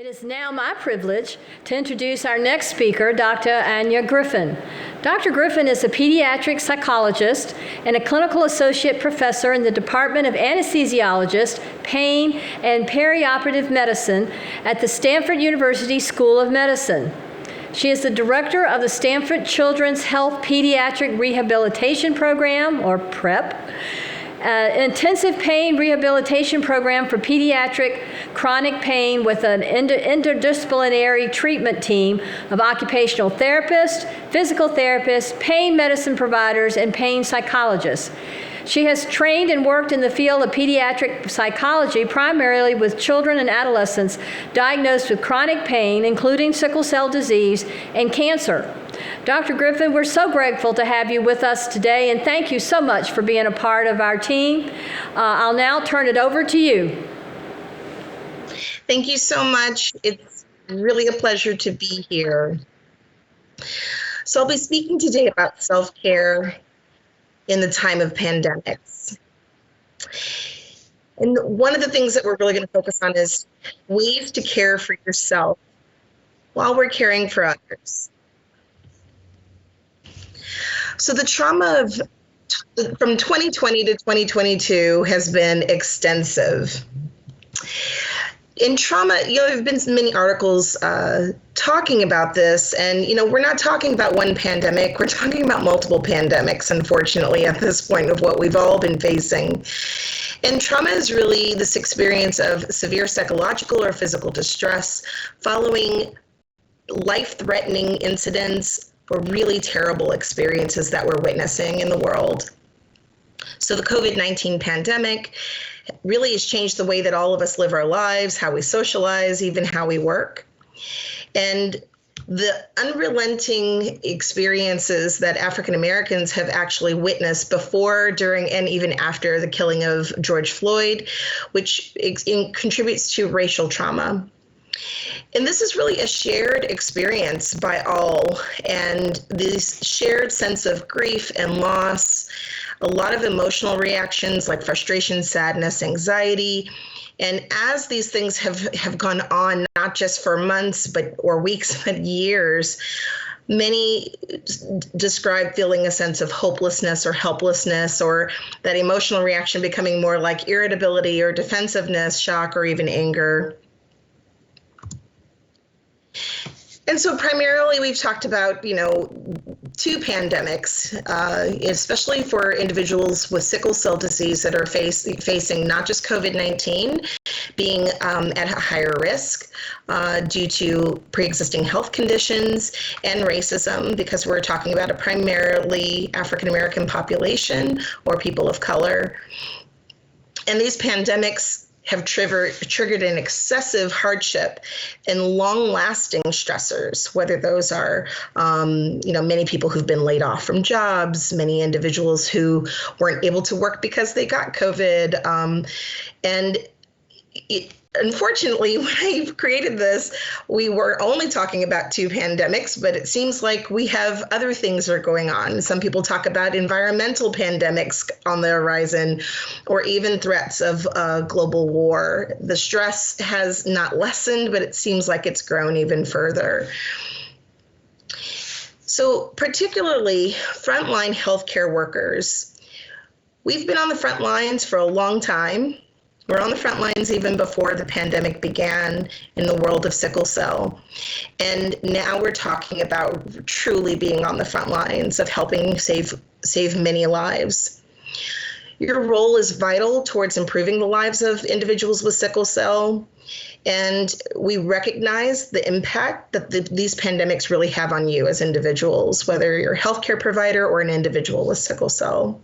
It is now my privilege to introduce our next speaker, Dr. Anya Griffin. Dr. Griffin is a pediatric psychologist and a clinical associate professor in the Department of Anesthesiologist, Pain, and Perioperative Medicine at the Stanford University School of Medicine. She is the director of the Stanford Children's Health Pediatric Rehabilitation Program, or PrEP, intensive pain rehabilitation program for pediatric chronic pain with an interdisciplinary treatment team of occupational therapists, physical therapists, pain medicine providers, and pain psychologists. She has trained and worked in the field of pediatric psychology primarily with children and adolescents diagnosed with chronic pain, including sickle cell disease and cancer. Dr. Griffin, we're so grateful to have you with us today, and thank you so much for being a part of our team. I'll now turn it over to you. Thank you so much. It's really a pleasure to be here. So I'll be speaking today about self-care in the time of pandemics. And one of the things that we're really going to focus on is ways to care for yourself while we're caring for others. So the trauma from 2020 to 2022 has been extensive. In trauma, there have been many articles talking about this, and we're not talking about one pandemic, we're talking about multiple pandemics, unfortunately, at this point of what we've all been facing. And trauma is really this experience of severe psychological or physical distress following life-threatening incidents or really terrible experiences that we're witnessing in the world. So the COVID-19 pandemic really has changed the way that all of us live our lives, how we socialize, even how we work. And the unrelenting experiences that African Americans have actually witnessed before, during, and even after the killing of George Floyd, which contributes to racial trauma. And this is really a shared experience by all, and this shared sense of grief and loss, a lot of emotional reactions like frustration, sadness, anxiety. And as these things have gone on, not just for months or weeks, but years, many describe feeling a sense of hopelessness or helplessness, or that emotional reaction becoming more like irritability or defensiveness, shock, or even anger. And so primarily we've talked about, two pandemics, especially for individuals with sickle cell disease that are facing not just COVID-19, being at a higher risk due to pre-existing health conditions and racism, because we're talking about a primarily African-American population or people of color. And these pandemics have triggered an excessive hardship and long-lasting stressors, whether those are, many people who've been laid off from jobs, many individuals who weren't able to work because they got COVID. Unfortunately, when I created this, we were only talking about two pandemics, but it seems like we have other things that are going on. Some people talk about environmental pandemics on the horizon, or even threats of global war. The stress has not lessened, but it seems like it's grown even further. So particularly frontline healthcare workers, we've been on the front lines for a long time. We're on the front lines even before the pandemic began in the world of sickle cell. And now we're talking about truly being on the front lines of helping save many lives. Your role is vital towards improving the lives of individuals with sickle cell. And we recognize the impact that these pandemics really have on you as individuals, whether you're a healthcare provider or an individual with sickle cell.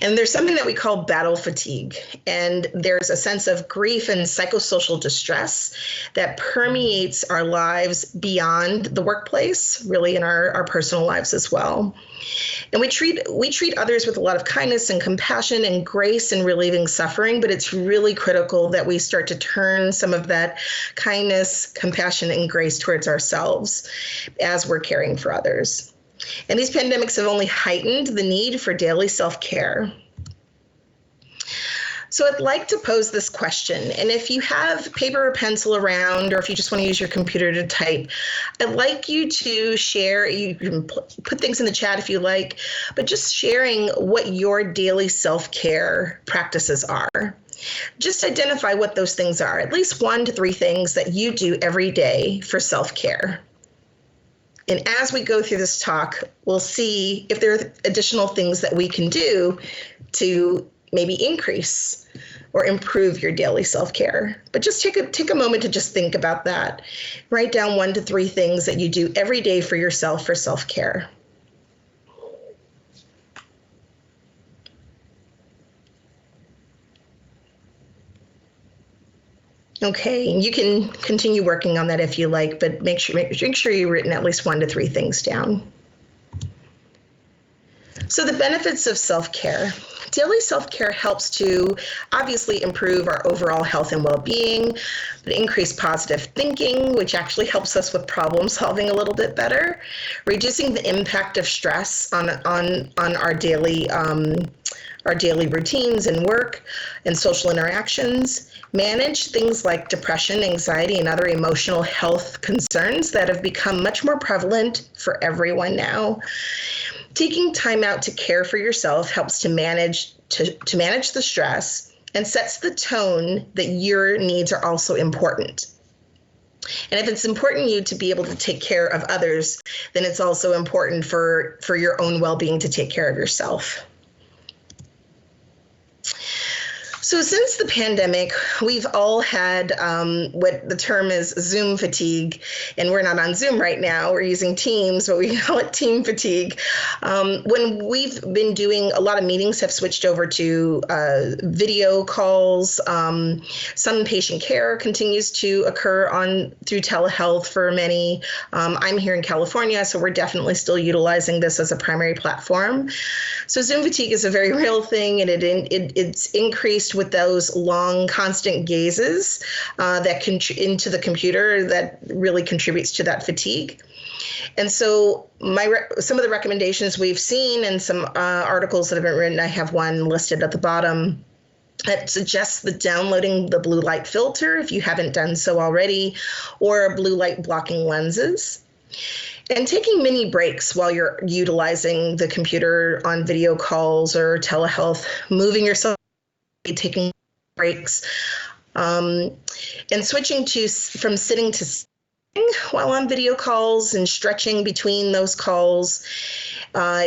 And there's something that we call battle fatigue, and there's a sense of grief and psychosocial distress that permeates our lives beyond the workplace, really in our personal lives as well. And we treat others with a lot of kindness and compassion and grace in relieving suffering, but it's really critical that we start to turn some of that kindness, compassion, and grace towards ourselves as we're caring for others. And these pandemics have only heightened the need for daily self-care. So I'd like to pose this question, and if you have paper or pencil around, or if you just want to use your computer to type, I'd like you to share. You can put things in the chat if you like, but just sharing what your daily self-care practices are. Just identify what those things are, at least 1 to 3 things that you do every day for self-care. And as we go through this talk, we'll see if there are additional things that we can do to maybe increase or improve your daily self-care. But just take a moment to just think about that. Write down 1 to 3 things that you do every day for yourself for self-care. Okay, and you can continue working on that if you like, but make sure you've written at least 1 to 3 things down. So the benefits of self-care. Daily self-care helps to obviously improve our overall health and well-being, but increase positive thinking, which actually helps us with problem solving a little bit better, reducing the impact of stress on our daily routines and work and social interactions, manage things like depression, anxiety, and other emotional health concerns that have become much more prevalent for everyone now. Taking time out to care for yourself helps to manage the stress and sets the tone that your needs are also important. And if it's important to you to be able to take care of others, then it's also important for your own well-being to take care of yourself. So since the pandemic, we've all had what the term is Zoom fatigue, and we're not on Zoom right now. We're using Teams, but we call it team fatigue. When we've been doing a lot of meetings have switched over to video calls. Some patient care continues to occur through telehealth for many. I'm here in California, so we're definitely still utilizing this as a primary platform. So Zoom fatigue is a very real thing, and it's increased with those long, constant gazes into the computer that really contributes to that fatigue. And so some of the recommendations we've seen and some articles that have been written, I have one listed at the bottom, that suggests downloading the blue light filter if you haven't done so already, or blue light blocking lenses. And taking mini breaks while you're utilizing the computer on video calls or telehealth, moving yourself, taking breaks, and switching from sitting to sitting while on video calls and stretching between those calls,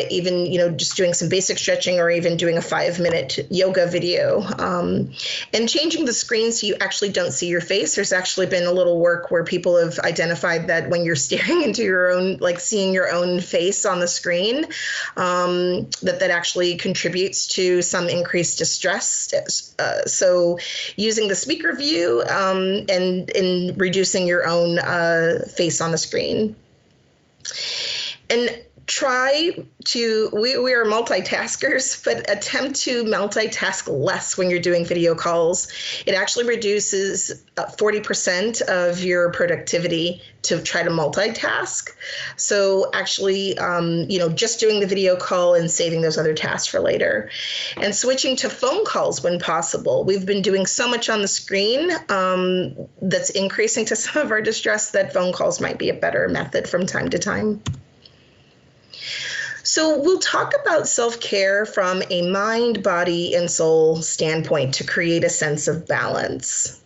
even just doing some basic stretching or even doing a 5-minute yoga video, and changing the screen so you actually don't see your face. There's actually been a little work where people have identified that when you're staring into your own, like seeing your own face on the screen, that actually contributes to some increased distress. So using the speaker view and reducing your own face on the screen. And try to, we are multitaskers, but attempt to multitask less when you're doing video calls. It actually reduces 40% of your productivity to try to multitask. So actually, just doing the video call and saving those other tasks for later. And switching to phone calls when possible. We've been doing so much on the screen that's increasing to some of our distress that phone calls might be a better method from time to time. So we'll talk about self-care from a mind, body, and soul standpoint to create a sense of balance.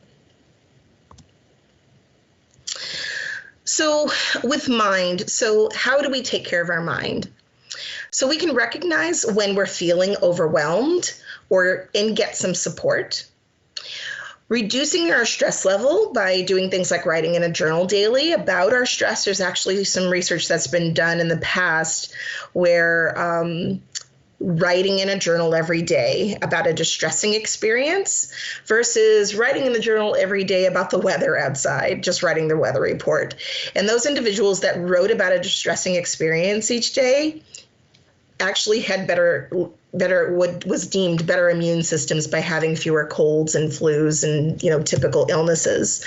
So with mind, so how do we take care of our mind? So we can recognize when we're feeling overwhelmed and get some support. Reducing our stress level by doing things like writing in a journal daily about our stress. There's actually some research that's been done in the past where writing in a journal every day about a distressing experience versus writing in the journal every day about the weather outside, just writing the weather report. And those individuals that wrote about a distressing experience each day actually had was deemed better immune systems by having fewer colds and flus and typical illnesses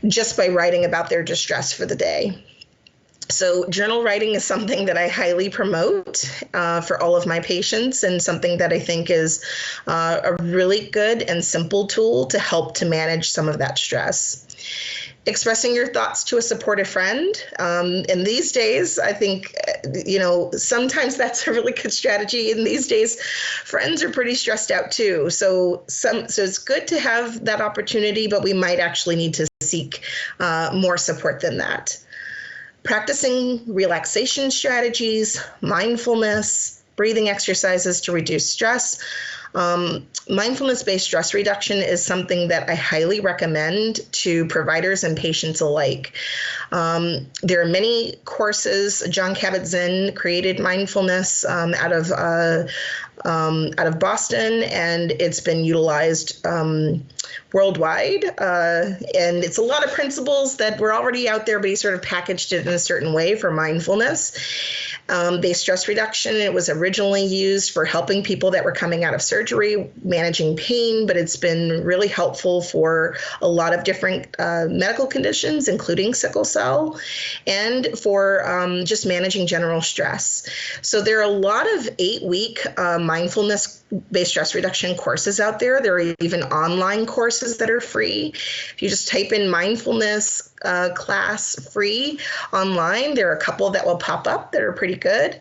just by writing about their distress for the day. So journal writing is something that I highly promote for all of my patients, and something that I think is a really good and simple tool to help to manage some of that stress. Expressing your thoughts to a supportive friend. In these days, I think, sometimes that's a really good strategy. In these days, friends are pretty stressed out too. So it's good to have that opportunity, but we might actually need to seek more support than that. Practicing relaxation strategies, mindfulness, breathing exercises to reduce stress. Mindfulness-based stress reduction is something that I highly recommend to providers and patients alike. There are many courses. Jon Kabat-Zinn created mindfulness out of Boston, and it's been utilized worldwide. And it's a lot of principles that were already out there, but he sort of packaged it in a certain way for mindfulness. Based stress reduction, it was originally used for helping people that were coming out of surgery, managing pain, but it's been really helpful for a lot of different medical conditions, including sickle cell, and for just managing general stress. So there are a lot of 8-week mindfulness-based stress reduction courses out there. There are even online courses that are free. If you just type in mindfulness class free online, there are a couple that will pop up that are pretty good.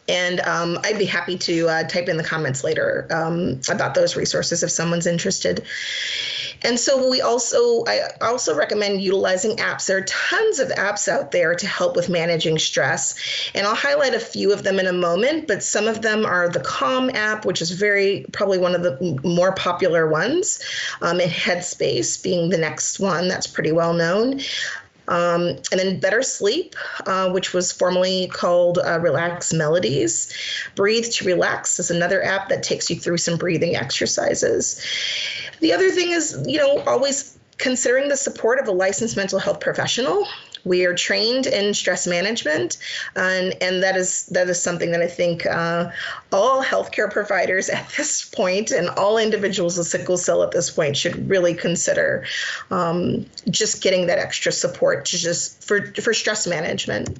And I'd be happy to type in the comments later about those resources if someone's interested. And so I also recommend utilizing apps. There are tons of apps out there to help with managing stress. And I'll highlight a few of them in a moment, but some of them are the Calm app, which is probably one of the more popular ones, and Headspace being the next one that's pretty well known. And then Better Sleep, which was formerly called Relax Melodies. Breathe to Relax is another app that takes you through some breathing exercises. The other thing is, always considering the support of a licensed mental health professional. We are trained in stress management, and that is something that I think all healthcare providers at this point and all individuals with sickle cell at this point should really consider just getting that extra support for stress management.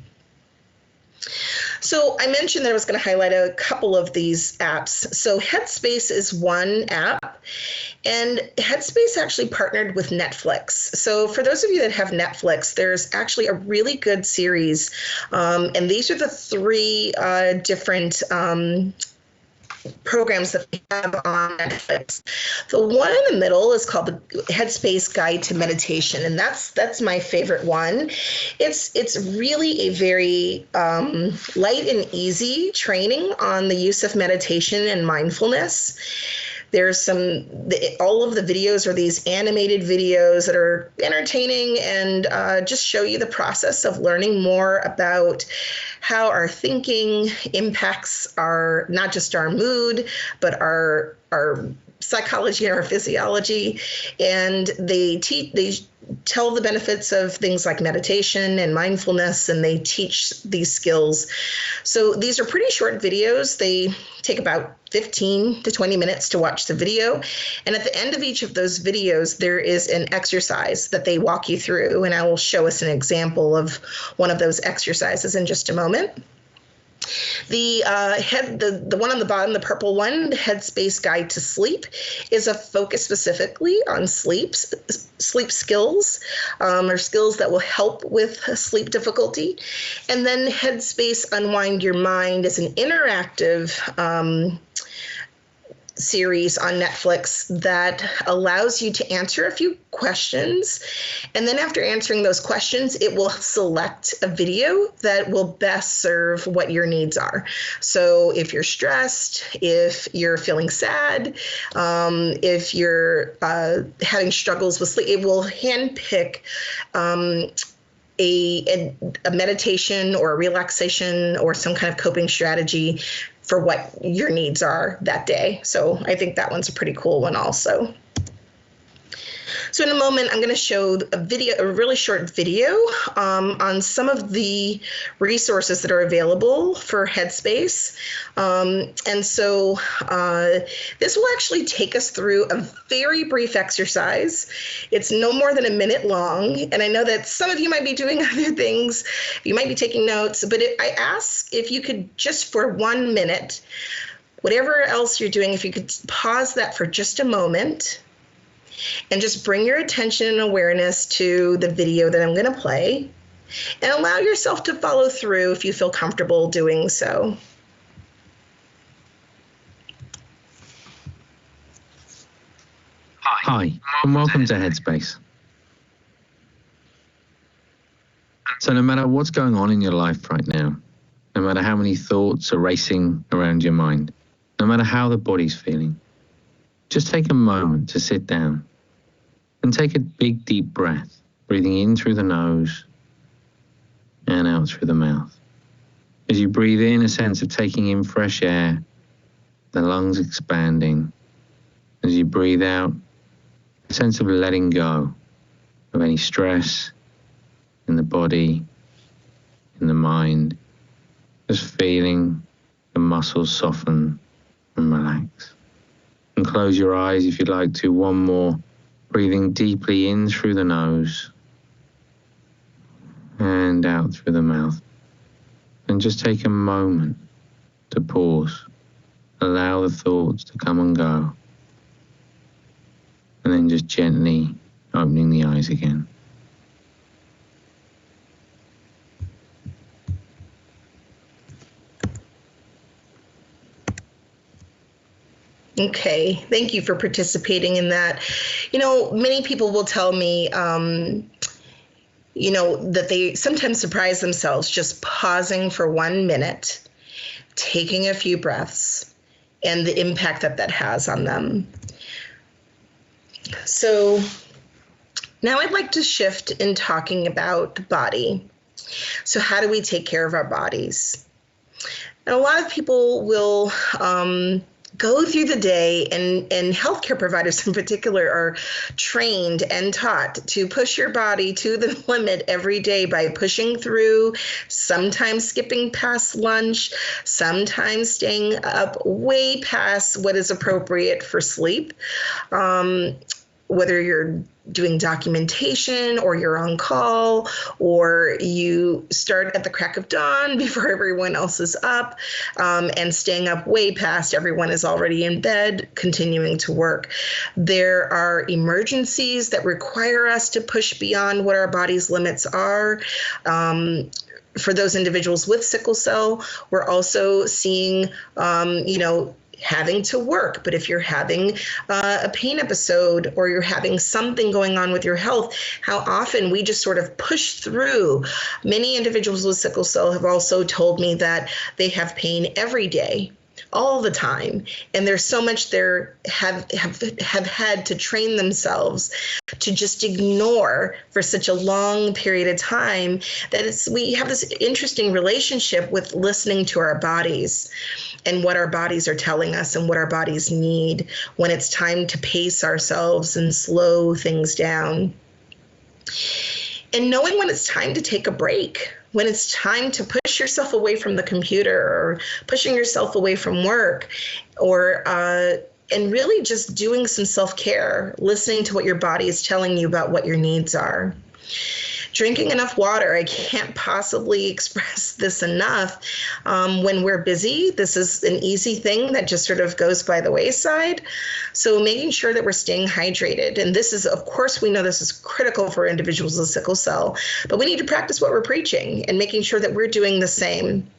So I mentioned that I was going to highlight a couple of these apps. So Headspace is one app, and Headspace actually partnered with Netflix. So for those of you that have Netflix, there's actually a really good series, and these are the 3 different programs that we have on Netflix. The one in the middle is called the Headspace Guide to Meditation, and that's my favorite one. It's really a very light and easy training on the use of meditation and mindfulness. There's all of the videos are these animated videos that are entertaining and just show you the process of learning more about how our thinking impacts not just our mood, but our psychology and our physiology. And they tell the benefits of things like meditation and mindfulness, and they teach these skills. So these are pretty short videos. They take about 15 to 20 minutes to watch the video. And at the end of each of those videos, there is an exercise that they walk you through. And I will show us an example of one of those exercises in just a moment. The one on the bottom, the purple one, the Headspace Guide to Sleep, is a focus specifically on sleep skills, or skills that will help with sleep difficulty. And then Headspace Unwind Your Mind is an interactive series on Netflix that allows you to answer a few questions. And then after answering those questions, it will select a video that will best serve what your needs are. So if you're stressed, if you're feeling sad, if you're having struggles with sleep, it will handpick a meditation or a relaxation or some kind of coping strategy for what your needs are that day. So I think that one's a pretty cool one also. So in a moment, I'm going to show a really short video on some of the resources that are available for Headspace. And so this will actually take us through a very brief exercise. It's no more than a minute long. And I know that some of you might be doing other things. You might be taking notes, but I ask if you could just for 1 minute, whatever else you're doing, if you could pause that for just a moment and just bring your attention and awareness to the video that I'm going to play, and allow yourself to follow through if you feel comfortable doing so. Hi, and welcome to Headspace. So no matter what's going on in your life right now, no matter how many thoughts are racing around your mind, no matter how the body's feeling, just take a moment to sit down and take a big, deep breath, breathing in through the nose and out through the mouth. As you breathe in, a sense of taking in fresh air, the lungs expanding. As you breathe out, a sense of letting go of any stress in the body, in the mind, just feeling the muscles soften and relax. And close your eyes if you'd like to. One more. Breathing deeply in through the nose and out through the mouth. And just take a moment to pause. Allow the thoughts to come and go. And then just gently opening the eyes again. Okay, thank you for participating in that. You know, many people will tell me, that they sometimes surprise themselves just pausing for 1 minute, taking a few breaths, and the impact that has on them. So now I'd like to shift in talking about the body. So how do we take care of our bodies? And a lot of people will go through the day, and healthcare providers in particular are trained and taught to push your body to the limit every day by pushing through, sometimes skipping past lunch, sometimes staying up way past what is appropriate for sleep. Whether you're doing documentation or you're on call or you start at the crack of dawn before everyone else is up, and staying up way past everyone is already in bed, continuing to work. There are emergencies that require us to push beyond what our body's limits are. For those individuals with sickle cell, we're also seeing, having to work. But if you're having a pain episode or you're having something going on with your health, how often we just sort of push through. Many individuals with sickle cell have also told me that they have pain every day, all the time. And there's so much they have had to train themselves to just ignore for such a long period of time that we have this interesting relationship with listening to our bodies and what our bodies are telling us and what our bodies need when it's time to pace ourselves and slow things down. And knowing when it's time to take a break, when it's time to push yourself away from the computer or pushing yourself away from work, or and really just doing some self-care, listening to what your body is telling you about what your needs are. Drinking enough water. I can't possibly express this enough. When we're busy, this is an easy thing that just sort of goes by the wayside. So making sure that we're staying hydrated. And this is, of course, we know this is critical for individuals with sickle cell, but we need to practice what we're preaching and making sure that we're doing the same.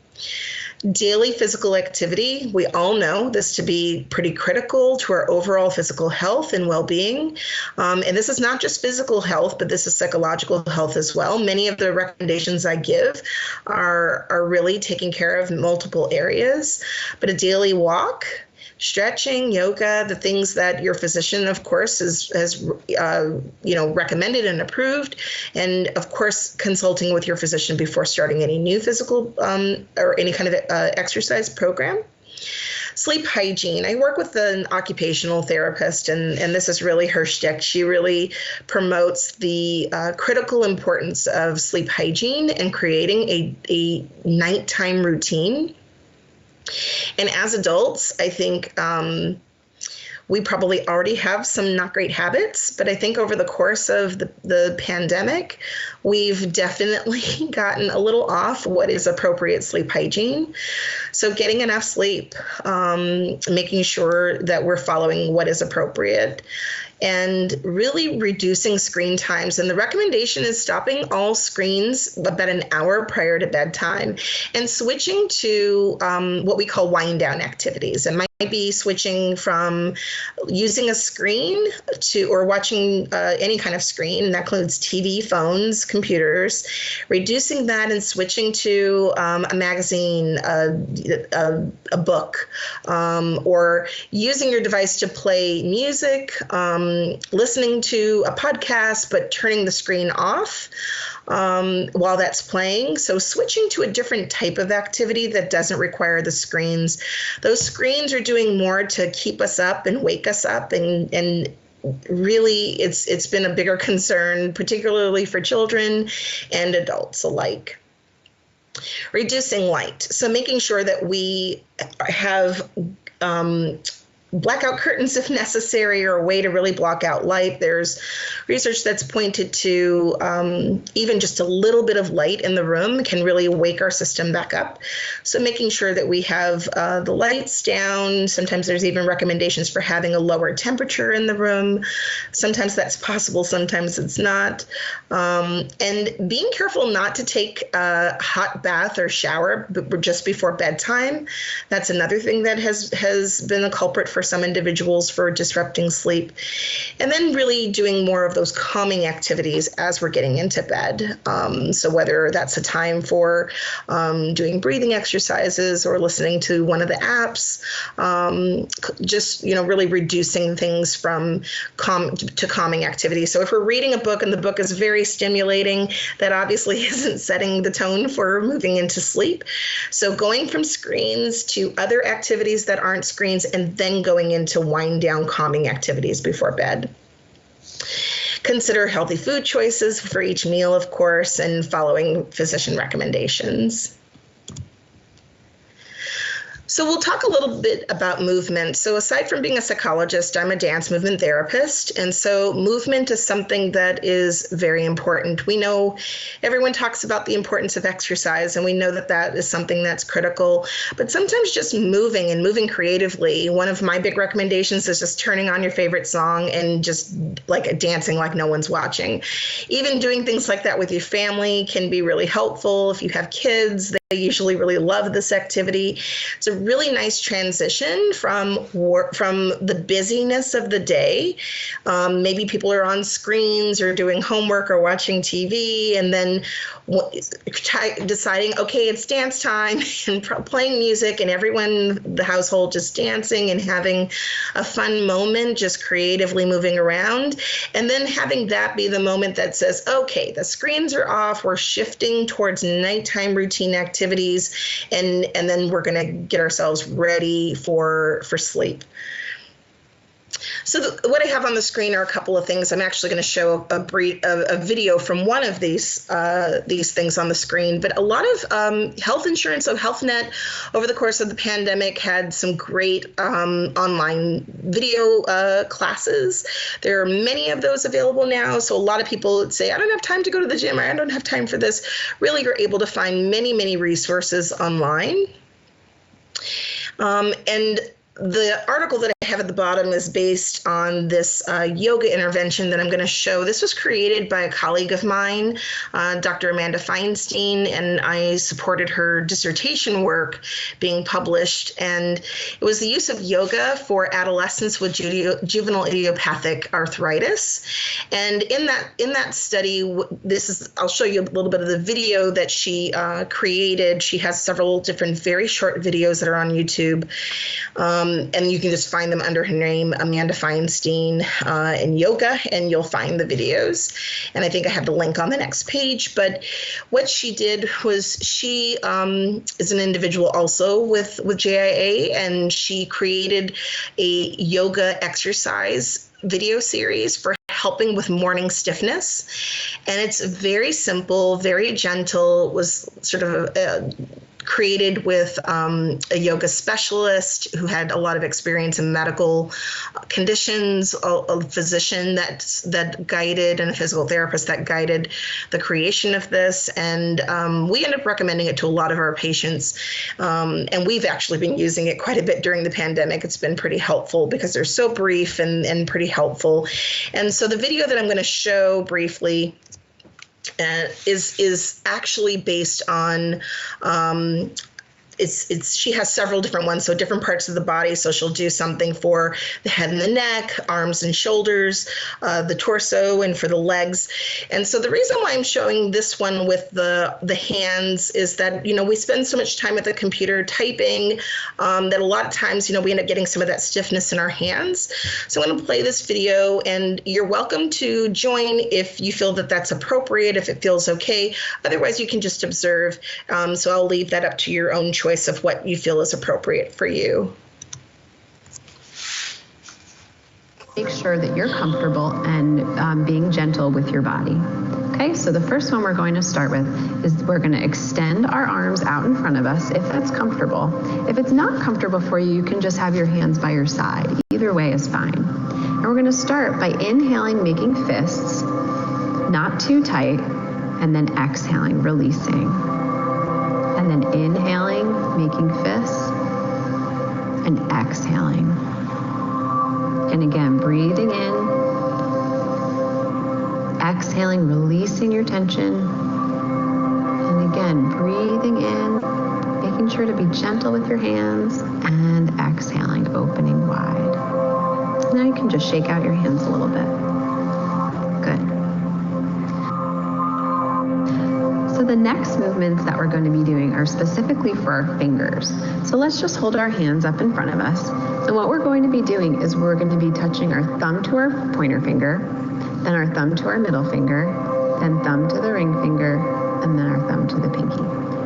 Daily physical activity, we all know this to be pretty critical to our overall physical health and well-being. And this is not just physical health, but this is psychological health as well. Many of the recommendations I give are really taking care of multiple areas, but a daily walk, stretching, yoga, the things that your physician, of course, has recommended and approved, and of course, consulting with your physician before starting any new physical or any kind of exercise program. Sleep hygiene. I work with an occupational therapist, and this is really her shtick. She really promotes the critical importance of sleep hygiene and creating a nighttime routine. And as adults, I think we probably already have some not great habits, but I think over the course of the pandemic, we've definitely gotten a little off what is appropriate sleep hygiene. So getting enough sleep, making sure that we're following what is appropriate, and really reducing screen times. And the recommendation is stopping all screens about an hour prior to bedtime and switching to what we call wind down activities. It might be switching from using a screen to, or watching any kind of screen, and that includes TV, phones, computers, reducing that and switching to a magazine, a book, or using your device to play music, listening to a podcast, but turning the screen off while that's playing. So switching to a different type of activity that doesn't require the screens. Those screens are doing more to keep us up and wake us up, and really it's been a bigger concern, particularly for children and adults alike. Reducing light. So making sure that we have blackout curtains if necessary, or a way to really block out light. There's research that's pointed to even just a little bit of light in the room can really wake our system back up. So making sure that we have the lights down. Sometimes there's even recommendations for having a lower temperature in the room. Sometimes that's possible, sometimes it's not. And being careful not to take a hot bath or shower just before bedtime. That's another thing that has been a culprit for some individuals for disrupting sleep. And then really doing more of those calming activities as we're getting into bed. So whether that's a time for doing breathing exercises or listening to one of the apps, just, really reducing things from calming activities. So if we're reading a book and the book is very stimulating, that obviously isn't setting the tone for moving into sleep. So going from screens to other activities that aren't screens, and then going into wind down calming activities before bed. Consider healthy food choices for each meal, of course, and following physician recommendations. So we'll talk a little bit about movement. So aside from being a psychologist, I'm a dance movement therapist. And so movement is something that is very important. We know everyone talks about the importance of exercise, and we know that that is something that's critical. But sometimes just moving and moving creatively, one of my big recommendations is just turning on your favorite song and just like dancing like no one's watching. Even doing things like that with your family can be really helpful. If you have kids, they usually really love this activity. It's a really nice transition from the busyness of the day. Maybe people are on screens or doing homework or watching TV, and then deciding, okay, it's dance time, and playing music, and everyone, the household, just dancing and having a fun moment, just creatively moving around. And then having that be the moment that says, okay, the screens are off, we're shifting towards nighttime routine activities, and then we're going to get ourselves ready for sleep. So what I have on the screen are a couple of things. I'm actually going to show a video from one of these things on the screen. But a lot of health insurance, so HealthNet, over the course of the pandemic, had some great online video classes. There are many of those available now. So a lot of people would say, I don't have time to go to the gym, or I don't have time for this. Really, you're able to find many, many resources online. And the article that I have at the bottom is based on this yoga intervention that I'm going to show. This was created by a colleague of mine, Dr. Amanda Feinstein, and I supported her dissertation work being published. And it was the use of yoga for adolescents with juvenile idiopathic arthritis. And in that study, I'll show you a little bit of the video that she created. She has several different very short videos that are on YouTube. And you can just find them them under her name, Amanda Feinstein, in yoga, and you'll find the videos. And I think I have the link on the next page. But what she did was she is an individual also with JIA, and she created a yoga exercise video series for helping with morning stiffness. And it's very simple, very gentle, was sort of created with a yoga specialist who had a lot of experience in medical conditions, a physician that guided, and a physical therapist that guided the creation of this. And we ended up recommending it to a lot of our patients. And we've actually been using it quite a bit during the pandemic. It's been pretty helpful because they're so brief and pretty helpful. And so the video that I'm going to show briefly is actually based on she has several different ones, so different parts of the body. So she'll do something for the head and the neck, arms and shoulders, the torso, and for the legs. And so the reason why I'm showing this one with the hands is that, we spend so much time at the computer typing that a lot of times, we end up getting some of that stiffness in our hands. So I'm going to play this video, and you're welcome to join if you feel that that's appropriate, if it feels okay. Otherwise, you can just observe. So I'll leave that up to your own choice of what you feel is appropriate for you. Make sure that you're comfortable and being gentle with your body. Okay, so the first one we're going to start with is we're going to extend our arms out in front of us if that's comfortable. If it's not comfortable for you, you can just have your hands by your side. Either way is fine. And we're going to start by inhaling, making fists, not too tight, and then exhaling, releasing. And then inhaling, making fists, and exhaling. And again, breathing in, exhaling, releasing your tension. And again, breathing in, making sure to be gentle with your hands, and exhaling, opening wide. Now you can just shake out your hands a little bit. Good. So the next movements that we're going to be doing are specifically for our fingers. So let's just hold our hands up in front of us. And what we're going to be doing is we're going to be touching our thumb to our pointer finger, then our thumb to our middle finger, then thumb to the ring finger, and then our thumb to the pinky.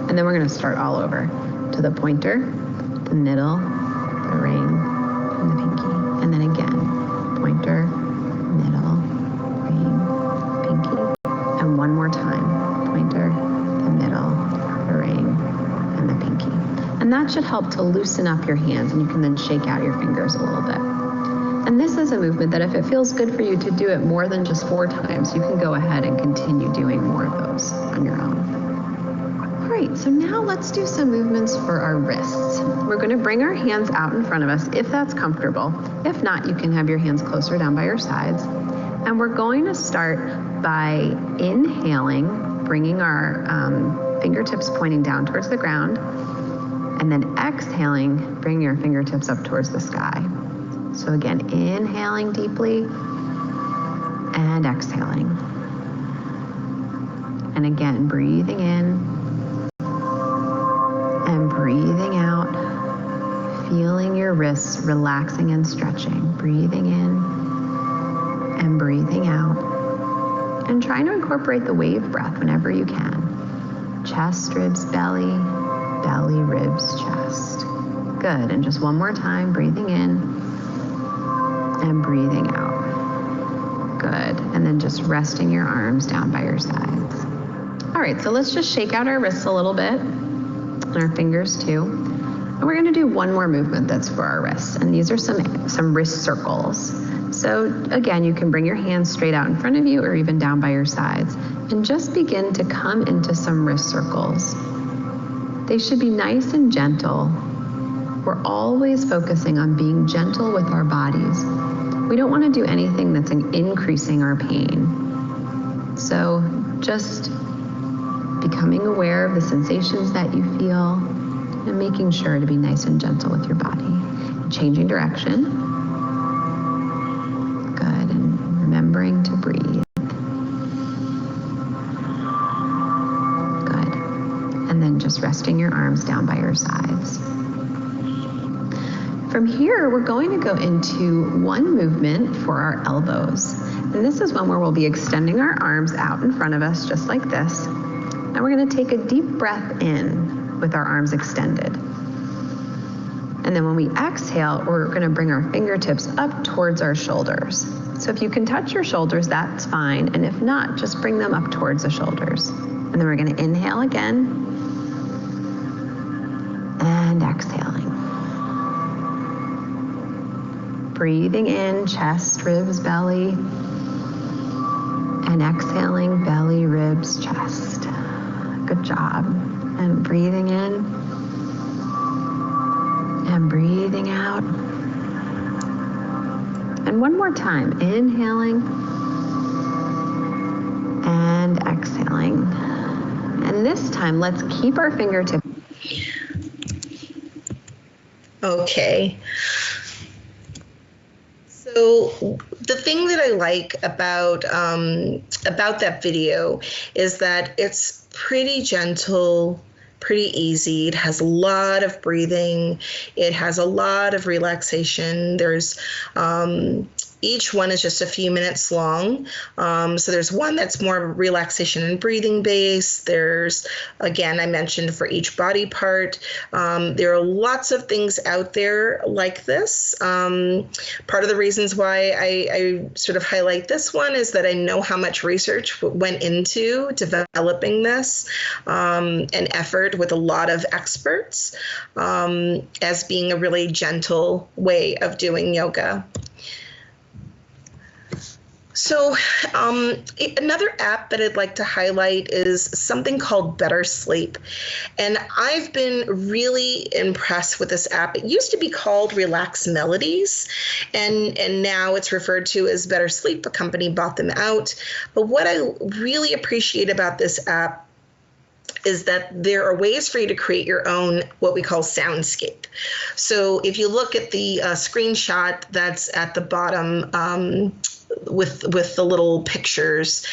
And then we're going to start all over to the pointer, the middle, the ring, and the pinky. And then again, pointer, middle, ring, pinky. And one more time, pointer, the middle, the ring, and the pinky. And that should help to loosen up your hands, and you can then shake out your fingers a little bit. And this is a movement that if it feels good for you to do it more than just 4 times, you can go ahead and continue doing more of those on your own. All right, so now let's do some movements for our wrists. We're going to bring our hands out in front of us if that's comfortable. If not, you can have your hands closer down by your sides. And we're going to start by inhaling, bringing our fingertips pointing down towards the ground, and then exhaling, bringing your fingertips up towards the sky. So again, inhaling deeply and exhaling. And again, breathing in and breathing out, feeling your wrists relaxing and stretching. Breathing in and breathing out. And trying to incorporate the wave breath whenever you can. Chest, ribs, belly, belly, ribs, chest. Good, and just one more time, breathing in and breathing out. Good, and then just resting your arms down by your sides. All right, so let's just shake out our wrists a little bit, and our fingers too. And we're gonna do one more movement that's for our wrists, and these are some wrist circles. So again, you can bring your hands straight out in front of you or even down by your sides, and just begin to come into some wrist circles. They should be nice and gentle. We're always focusing on being gentle with our bodies. We don't want to do anything that's increasing our pain. So just becoming aware of the sensations that you feel and making sure to be nice and gentle with your body. Changing direction. Good, and remembering to breathe. Good, and then just resting your arms down by your sides. From here, we're going to go into one movement for our elbows. And this is one where we'll be extending our arms out in front of us, just like this. And we're going to take a deep breath in with our arms extended. And then when we exhale, we're going to bring our fingertips up towards our shoulders. So if you can touch your shoulders, that's fine. And if not, just bring them up towards the shoulders. And then we're going to inhale again. And exhaling. Breathing in, chest, ribs, belly. And exhaling, belly, ribs, chest. Good job. And breathing in. And breathing out. And one more time. Inhaling. And exhaling. And this time, let's keep our fingertips. Okay. So the thing that I like about that video is that it's pretty gentle, pretty easy. It has a lot of breathing. It has a lot of relaxation. There's each one is just a few minutes long. So there's one that's more relaxation and breathing based. There's, again, I mentioned for each body part. There are lots of things out there like this. Part of the reasons why I sort of highlight this one is that I know how much research went into developing this, and effort with a lot of experts, as being a really gentle way of doing yoga. So another app that I'd like to highlight is something called Better Sleep. And I've been really impressed with this app. It used to be called Relax Melodies, and now it's referred to as Better Sleep. A company bought them out. But what I really appreciate about this app is that there are ways for you to create your own, what we call soundscape. So if you look at the screenshot that's at the bottom, with the little pictures.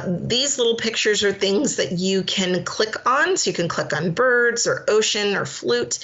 These little pictures are things that you can click on. So you can click on birds or ocean or flute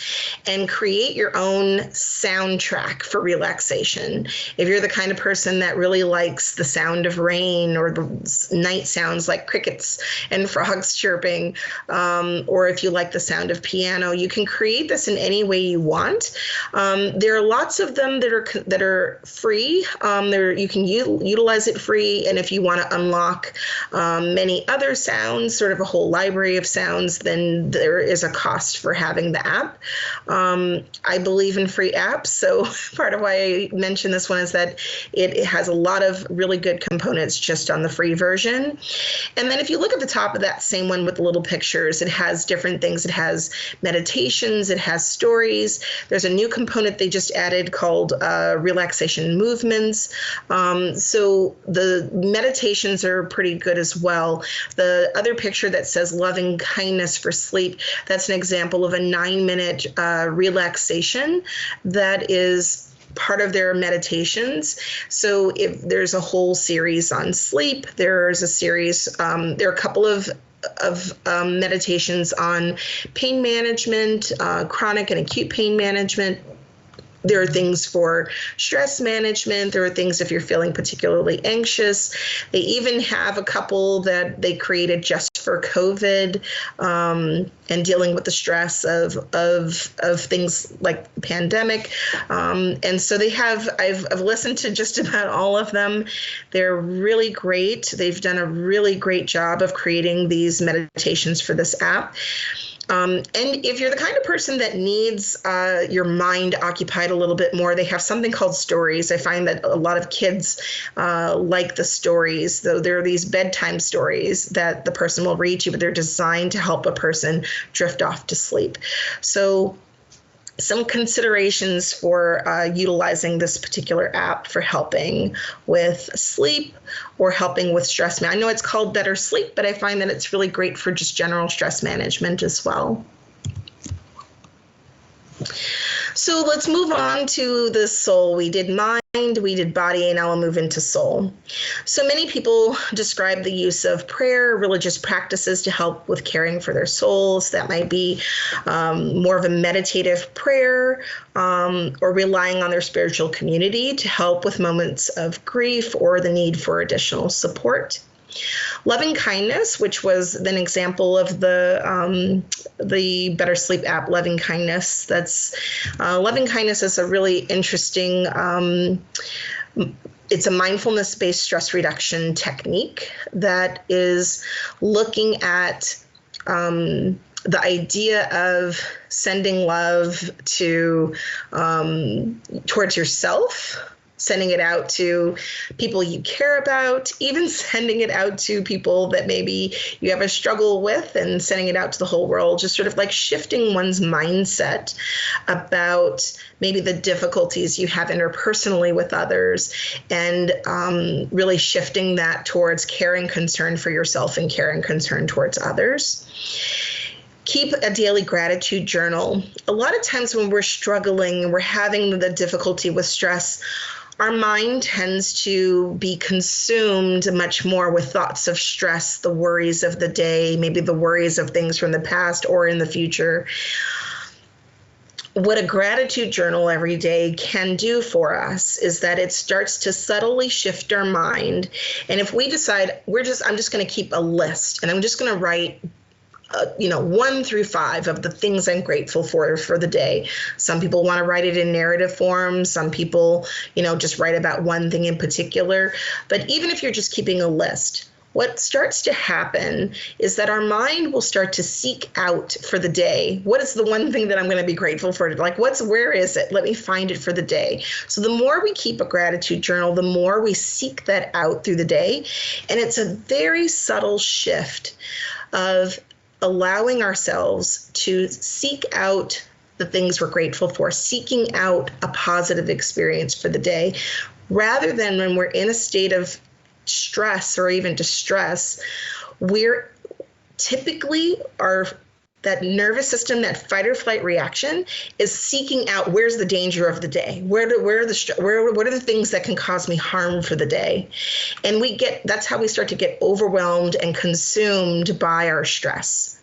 and create your own soundtrack for relaxation. If you're the kind of person that really likes the sound of rain or the night sounds like crickets and frogs chirping, or if you like the sound of piano, you can create this in any way you want. There are lots of them that are free. You can utilize it free, and if you want to unlock many other sounds, sort of a whole library of sounds, then there is a cost for having the app. I believe in free apps, so part of why I mention this one is that it has a lot of really good components just on the free version. And then if you look at the top of that same one with the little pictures, it has different things. It has meditations, it has stories. There's a new component they just added called relaxation movements. So the meditations are pretty good as well. The other picture that says loving kindness for sleep, that's an example of a 9-minute relaxation that is part of their meditations. So if there's a whole series on sleep, there's a series, there are a couple of meditations on pain management, chronic and acute pain management. There are things for stress management. There are things if you're feeling particularly anxious. They even have a couple that they created just for COVID, and dealing with the stress of things like the pandemic. And so they have, I've listened to just about all of them. They're really great. They've done a really great job of creating these meditations for this app. And if you're the kind of person that needs your mind occupied a little bit more, they have something called stories. I find that a lot of kids like the stories, though there are these bedtime stories that the person will read to, but they're designed to help a person drift off to sleep. So some considerations for utilizing this particular app for helping with sleep or helping with stress. I know it's called Better Sleep, but I find that it's really great for just general stress management as well. So let's move on to the soul. We did mind, we did body, and now we'll move into soul. So many people describe the use of prayer, religious practices to help with caring for their souls. That might be more of a meditative prayer, or relying on their spiritual community to help with moments of grief or the need for additional support. Loving kindness, which was an example of the Better Sleep app, Loving Kindness. That's Loving Kindness is a really interesting. It's a mindfulness-based stress reduction technique that is looking at the idea of sending love to towards yourself, sending it out to people you care about, even sending it out to people that maybe you have a struggle with, and sending it out to the whole world, just sort of like shifting one's mindset about maybe the difficulties you have interpersonally with others, and really shifting that towards care and concern for yourself and care and concern towards others. Keep a daily gratitude journal. A lot of times when we're struggling and we're having the difficulty with stress, our mind tends to be consumed much more with thoughts of stress, the worries of the day, maybe the worries of things from the past or in the future. What a gratitude journal every day can do for us is that it starts to subtly shift our mind. And if we decide I'm just going to keep a list, and I'm just going to write 1 through 5 of the things I'm grateful for the day. Some people want to write it in narrative form. Some people, just write about one thing in particular. But even if you're just keeping a list, what starts to happen is that our mind will start to seek out for the day. What is the one thing that I'm going to be grateful for? Like, where is it? Let me find it for the day. So the more we keep a gratitude journal, the more we seek that out through the day. And it's a very subtle shift of allowing ourselves to seek out the things we're grateful for, seeking out a positive experience for the day, rather than when we're in a state of stress or even distress, we're typically that nervous system, that fight or flight reaction is seeking out where's the danger of the day, what are the things that can cause me harm for the day, and that's how we start to get overwhelmed and consumed by our stress.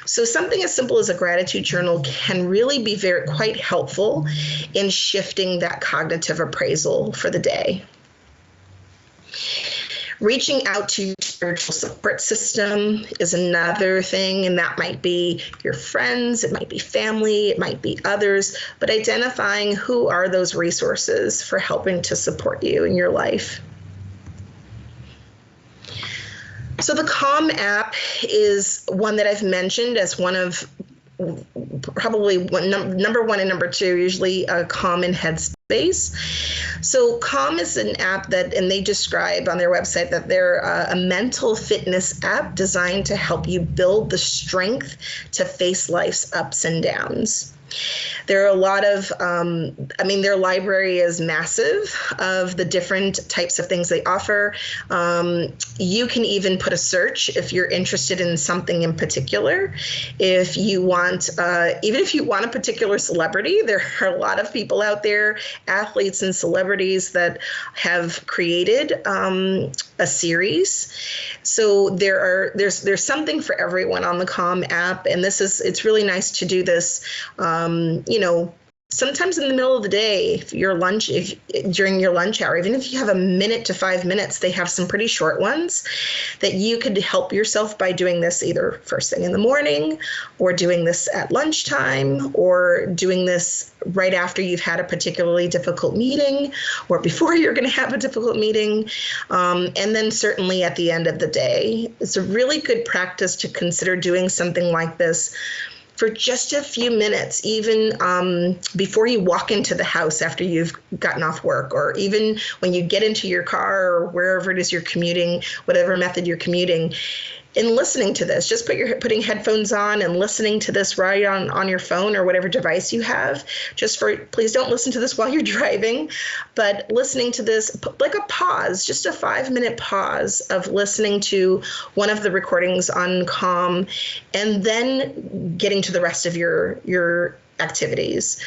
So something as simple as a gratitude journal can really be quite helpful in shifting that cognitive appraisal for the day. Reaching out to your spiritual support system is another thing, and that might be your friends, it might be family, it might be others, but identifying who are those resources for helping to support you in your life. So the Calm app is one that I've mentioned as one of probably number one and number two, usually Calm and Headspace. So Calm is an app and they describe on their website that they're a mental fitness app designed to help you build the strength to face life's ups and downs. There are a lot of, their library is massive of the different types of things they offer. You can even put a search if you're interested in something in particular. If you want, even if you want a particular celebrity, there are a lot of people out there, athletes and celebrities that have created a series. So there's something for everyone on the Calm app, and it's really nice to do this. Sometimes in the middle of the day, during your lunch hour, even if you have a minute to 5 minutes, they have some pretty short ones that you could help yourself by doing this either first thing in the morning, or doing this at lunchtime, or doing this right after you've had a particularly difficult meeting, or before you're going to have a difficult meeting, and then certainly at the end of the day. It's a really good practice to consider doing something like this for just a few minutes, even before you walk into the house after you've gotten off work, or even when you get into your car or wherever it is you're commuting, whatever method you're commuting, in listening to this. Just putting headphones on and listening to this right on your phone or whatever device you have. Please don't listen to this while you're driving, but listening to this like a pause, just a 5-minute pause of listening to one of the recordings on Calm, and then getting to the rest of your activities.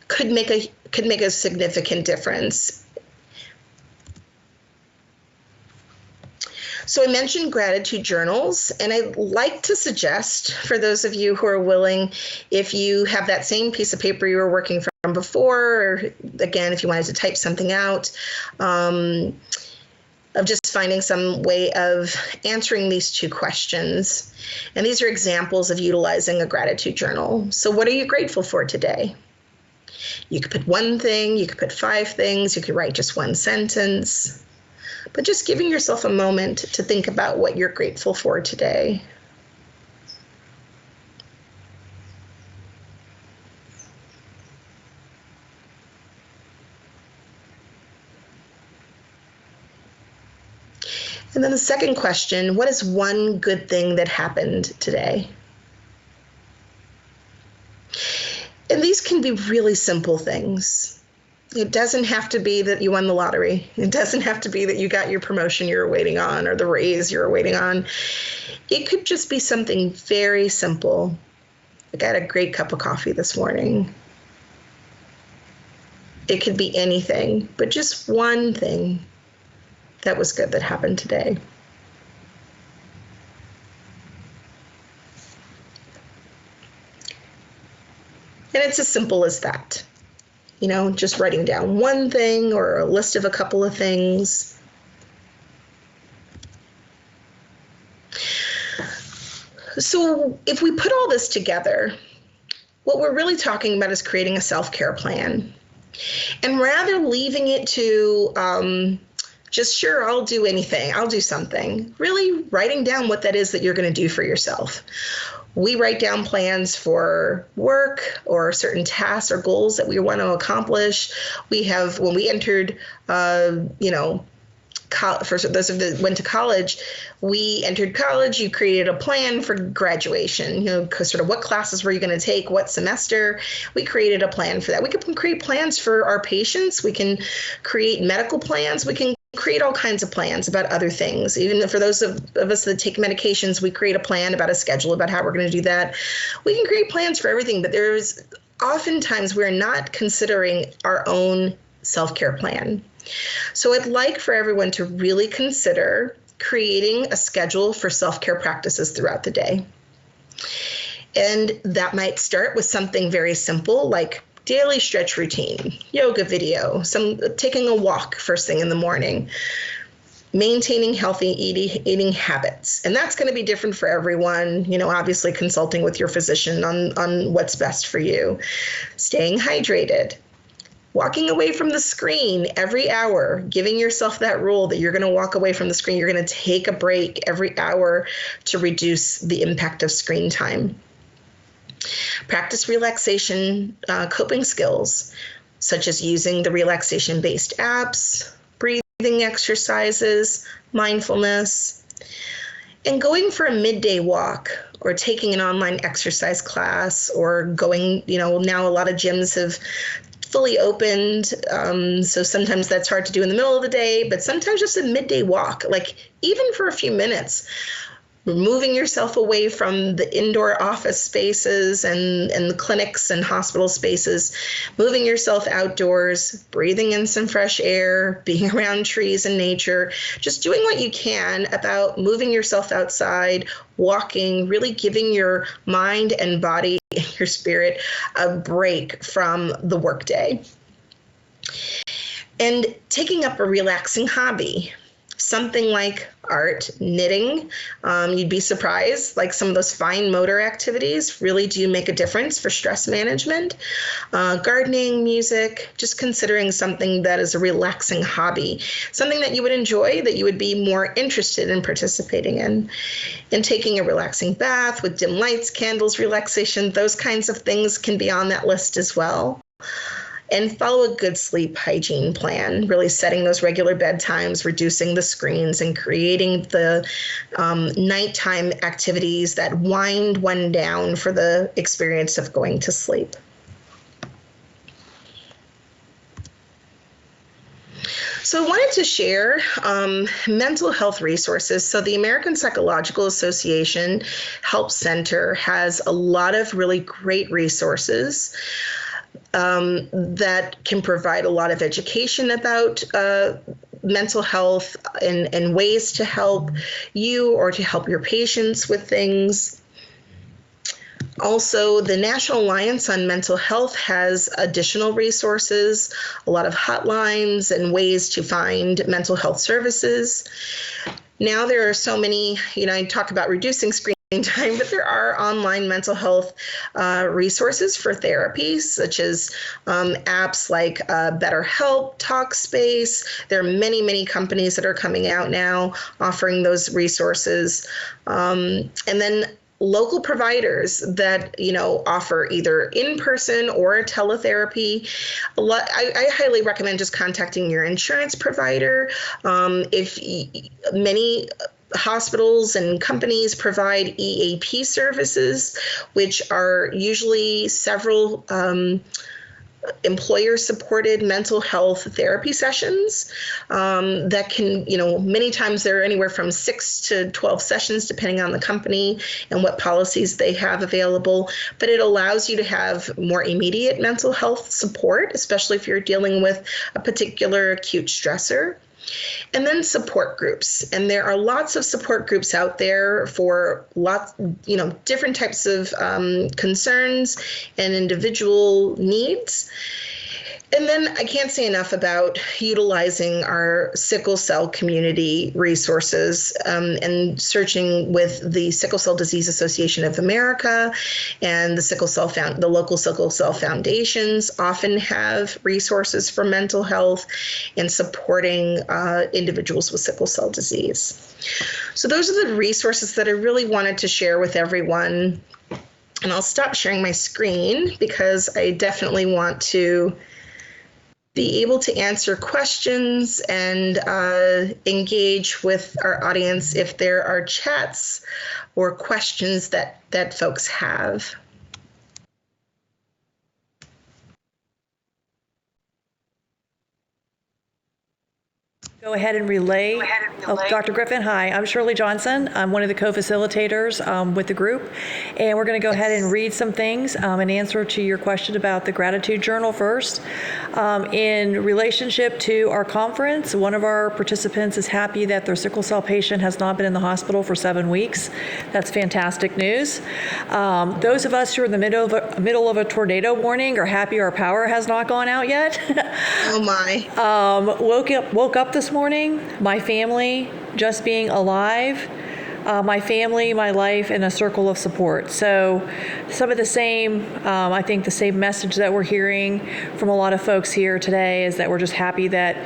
could make a significant difference. So I mentioned gratitude journals, and I'd like to suggest for those of you who are willing, if you have that same piece of paper you were working from before, or again, if you wanted to type something out, of just finding some way of answering these two questions. And these are examples of utilizing a gratitude journal. So what are you grateful for today? You could put one thing, you could put 5 things, you could write just one sentence. But just giving yourself a moment to think about what you're grateful for today. And then the second question, what is one good thing that happened today? And these can be really simple things. It doesn't have to be that you won the lottery. It doesn't have to be that you got your promotion you were waiting on or the raise you were waiting on. It could just be something very simple. Like I had a great cup of coffee this morning. It could be anything, but just one thing that was good that happened today. And it's as simple as that. You know, just writing down one thing or a list of a couple of things. So if we put all this together, what we're really talking about is creating a self-care plan. And rather leaving it to just, sure, I'll do anything, I'll do something, really writing down what that is that you're going to do for yourself. We write down plans for work or certain tasks or goals that we want to accomplish. We have, when we entered, for those of that went to college, we entered college, you created a plan for graduation, sort of what classes were you going to take, what semester. We created a plan for that. We can create plans for our patients. We can create medical plans. We can create all kinds of plans about other things. Even for those of us that take medications, we create a plan about a schedule, about how we're going to do that. We can create plans for everything, but there's oftentimes we're not considering our own self-care plan. So I'd like for everyone to really consider creating a schedule for self-care practices throughout the day. And that might start with something very simple like daily stretch routine, yoga video, taking a walk first thing in the morning, maintaining healthy eating habits. And that's going to be different for everyone, obviously consulting with your physician on what's best for you. Staying hydrated, walking away from the screen every hour, giving yourself that rule that you're going to walk away from the screen. You're going to take a break every hour to reduce the impact of screen time. Practice relaxation coping skills, such as using the relaxation-based apps, breathing exercises, mindfulness, and going for a midday walk or taking an online exercise class or going, now a lot of gyms have fully opened, so sometimes that's hard to do in the middle of the day, but sometimes just a midday walk, like even for a few minutes. Removing yourself away from the indoor office spaces and the clinics and hospital spaces, moving yourself outdoors, breathing in some fresh air, being around trees and nature, just doing what you can about moving yourself outside, walking, really giving your mind and body, your spirit, a break from the workday. And taking up a relaxing hobby. Something like art, knitting. You'd be surprised, like some of those fine motor activities really do make a difference for stress management. Gardening, music, just considering something that is a relaxing hobby, something that you would enjoy, that you would be more interested in participating in. And taking a relaxing bath with dim lights, candles, relaxation, those kinds of things can be on that list as well. And follow a good sleep hygiene plan, really setting those regular bedtimes, reducing the screens, and creating the nighttime activities that wind one down for the experience of going to sleep. So I wanted to share mental health resources. So the American Psychological Association Help Center has a lot of really great resources. that can provide a lot of education about mental health and ways to help you or to help your patients with things. Also, the National Alliance on Mental Health has additional resources, a lot of hotlines and ways to find mental health services. Now there are so many, I talk about reducing screen time, but there are online mental health resources for therapy, such as apps like BetterHelp, Talkspace. There are many, many companies that are coming out now offering those resources. And then local providers that offer either in-person or teletherapy. I highly recommend just contacting your insurance provider. If many hospitals and companies provide EAP services, which are usually several employer-supported mental health therapy sessions that can, many times they're anywhere from 6 to 12 sessions, depending on the company and what policies they have available. But it allows you to have more immediate mental health support, especially if you're dealing with a particular acute stressor. And then support groups. And there are lots of support groups out there for different types of concerns and individual needs. And then I can't say enough about utilizing our sickle cell community resources and searching with the Sickle Cell Disease Association of America and the local sickle cell foundations often have resources for mental health and supporting individuals with sickle cell disease. So those are the resources that I really wanted to share with everyone. And I'll stop sharing my screen because I definitely want to be able to answer questions and engage with our audience if there are chats or questions that folks have. Go ahead and relay. Dr. Griffin, hi, I'm Shirley Johnson. I'm one of the co-facilitators with the group, and we're going to go ahead and read some things in answer to your question about the gratitude journal first. In relationship to our conference, one of our participants is happy that their sickle cell patient has not been in the hospital for 7 weeks. That's fantastic news. Those of us who are in the middle of a tornado warning are happy our power has not gone out yet. Oh my. Woke up this morning, my family just being alive, my family, my life, and a circle of support. So some of the same, I think the same message that we're hearing from a lot of folks here today is that we're just happy that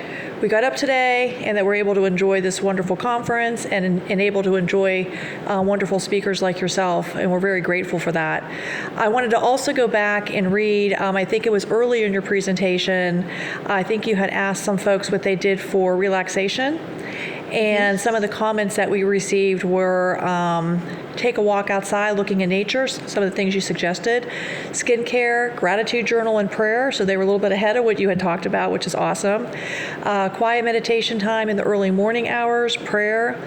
we got up today and that we're able to enjoy this wonderful conference and able to enjoy wonderful speakers like yourself, and we're very grateful for that. I wanted to also go back and read, I think it was early in your presentation, I think you had asked some folks what they did for relaxation. And some of the comments that we received were take a walk outside looking at nature, some of the things you suggested, skincare, gratitude journal, and prayer. So they were a little bit ahead of what you had talked about, which is awesome. Quiet meditation time in the early morning hours, prayer,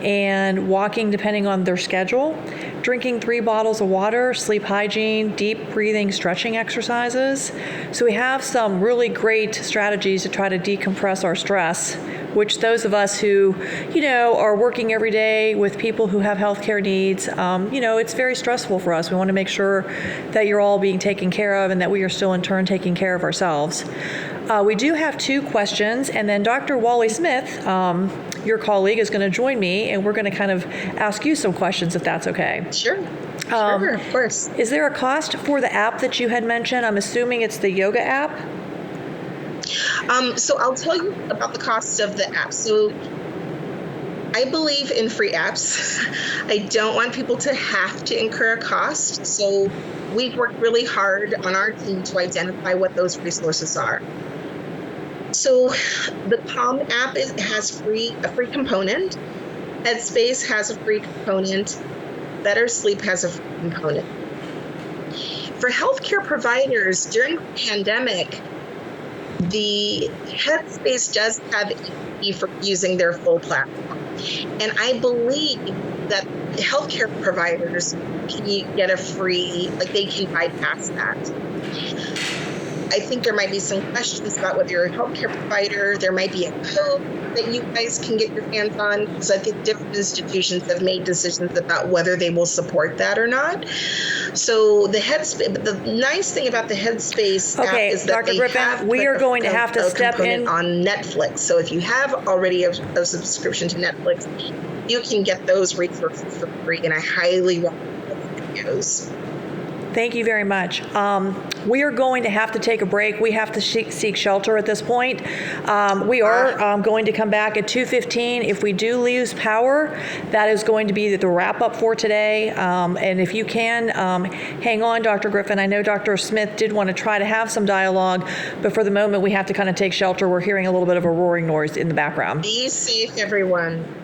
and walking depending on their schedule, drinking 3 bottles of water, sleep hygiene, deep breathing, stretching exercises. So we have some really great strategies to try to decompress our stress, which those of us who, are working every day with people who have healthcare needs, it's very stressful for us. We want to make sure that you're all being taken care of and that we are still in turn taking care of ourselves. We do have 2 questions, and then Dr. Wally Smith, your colleague, is going to join me, and we're going to kind of ask you some questions if that's okay. Sure, of course. Is there a cost for the app that you had mentioned? I'm assuming it's the yoga app? So I'll tell you about the cost of the app. So I believe in free apps. I don't want people to have to incur a cost. So we've worked really hard on our team to identify what those resources are. So the Calm app has a free component. Headspace has a free component. Better Sleep has a free component. For healthcare providers during the pandemic, the Headspace does have a fee for using their full platform. And I believe that healthcare providers can get a free, they can bypass that. I think there might be some questions about whether you're a healthcare provider. There might be a code that you guys can get your hands on, because I think different institutions have made decisions about whether they will support that or not. So the nice thing about the Headspace app is that Dr. Griffin, we are going to have to step in on Netflix. So if you have already a subscription to Netflix, you can get those resources for free, and I highly recommend those videos. Thank you very much. We are going to have to take a break. We have to seek shelter at this point. We are going to come back at 2:15. If we do lose power, that is going to be the wrap up for today. And if you can, hang on, Dr. Griffin. I know Dr. Smith did want to try to have some dialogue, but for the moment we have to kind of take shelter. We're hearing a little bit of a roaring noise in the background. Be safe, everyone.